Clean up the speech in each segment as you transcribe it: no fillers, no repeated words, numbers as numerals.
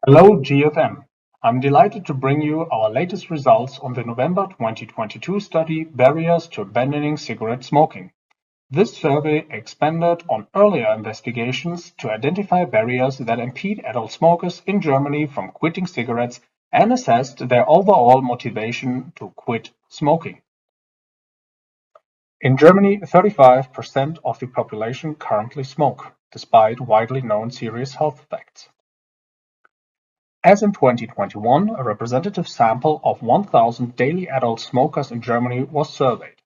Hello GFN. I'm delighted to bring you our latest results on the November 2022 study Barriers to Abandoning Cigarette Smoking. This survey expanded on earlier investigations to identify barriers that impede adult smokers in Germany from quitting cigarettes and assessed their overall motivation to quit smoking. In Germany, 35% of the population currently smoke, despite widely known serious health effects. As in 2021, a representative sample of 1,000 daily adult smokers in Germany was surveyed.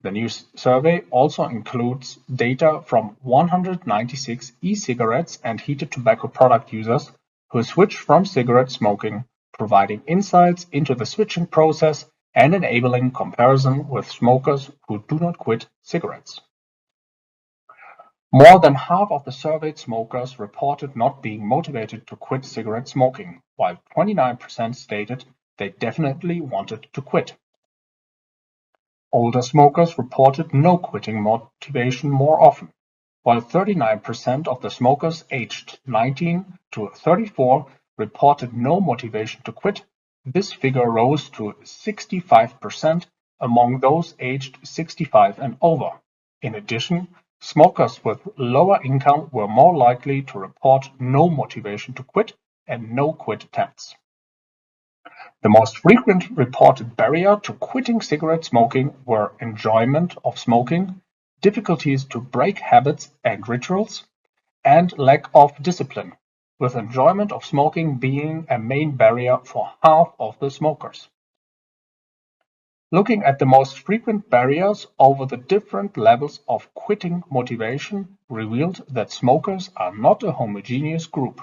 The new survey also includes data from 196 e-cigarettes and heated tobacco product users who switched from cigarette smoking, providing insights into the switching process and enabling comparison with smokers who do not quit cigarettes. More than half of the surveyed smokers reported not being motivated to quit cigarette smoking, while 29% stated they definitely wanted to quit. Older smokers reported no quitting motivation more often, while 39% of the smokers aged 19 to 34 reported no motivation to quit. This figure rose to 65% among those aged 65 and over. In addition, smokers with lower income were more likely to report no motivation to quit and no quit attempts. The most frequent reported barrier to quitting cigarette smoking were enjoyment of smoking, difficulties to break habits and rituals, and lack of discipline, with enjoyment of smoking being a main barrier for half of the smokers. Looking at the most frequent barriers over the different levels of quitting motivation revealed that smokers are not a homogeneous group.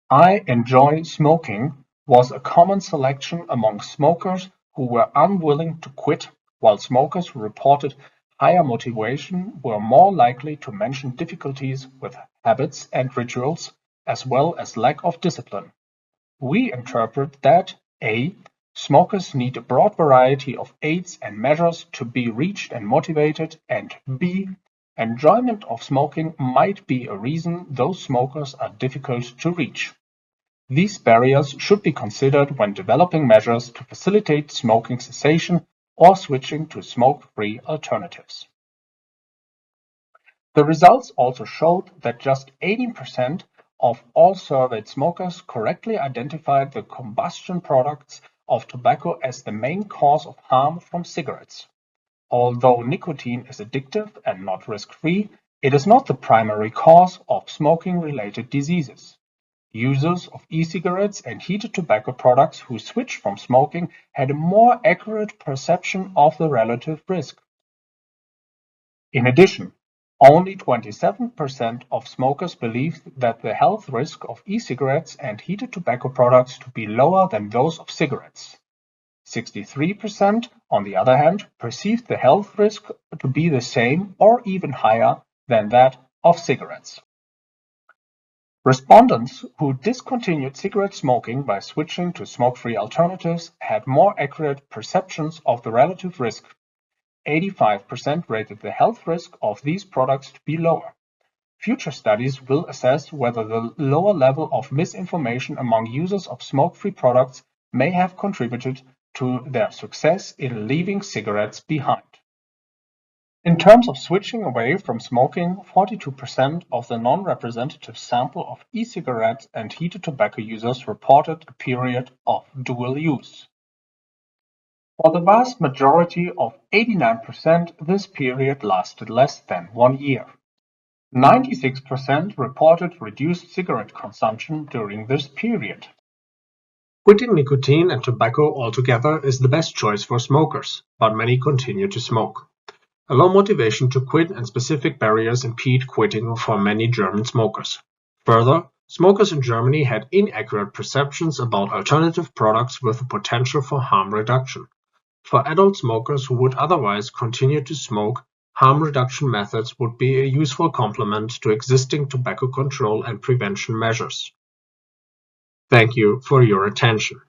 I enjoy smoking was a common selection among smokers who were unwilling to quit, while smokers who reported higher motivation were more likely to mention difficulties with habits and rituals, as well as lack of discipline. We interpret that A. Smokers need a broad variety of aids and measures to be reached and motivated, and B. Enjoyment of smoking might be a reason those smokers are difficult to reach. These barriers should be considered when developing measures to facilitate smoking cessation or switching to smoke-free alternatives. The results also showed that just 18% of all surveyed smokers correctly identified the combustion products of tobacco as the main cause of harm from cigarettes. Although nicotine is addictive and not risk-free, it is not the primary cause of smoking-related diseases. Users of e-cigarettes and heated tobacco products who switched from smoking had a more accurate perception of the relative risk. In addition, only 27% of smokers believed that the health risk of e-cigarettes and heated tobacco products to be lower than those of cigarettes. 63%, on the other hand, perceived the health risk to be the same or even higher than that of cigarettes. Respondents who discontinued cigarette smoking by switching to smoke-free alternatives had more accurate perceptions of the relative risk. 85% rated the health risk of these products to be lower. Future studies will assess whether the lower level of misinformation among users of smoke-free products may have contributed to their success in leaving cigarettes behind. In terms of switching away from smoking, 42% of the non-representative sample of e-cigarettes and heated tobacco users reported a period of dual use. For the vast majority of 89%, this period lasted less than 1 year. 96% reported reduced cigarette consumption during this period. Quitting nicotine and tobacco altogether is the best choice for smokers, but many continue to smoke. A low motivation to quit and specific barriers impede quitting for many German smokers. Further, smokers in Germany had inaccurate perceptions about alternative products with the potential for harm reduction. For adult smokers who would otherwise continue to smoke, harm reduction methods would be a useful complement to existing tobacco control and prevention measures. Thank you for your attention.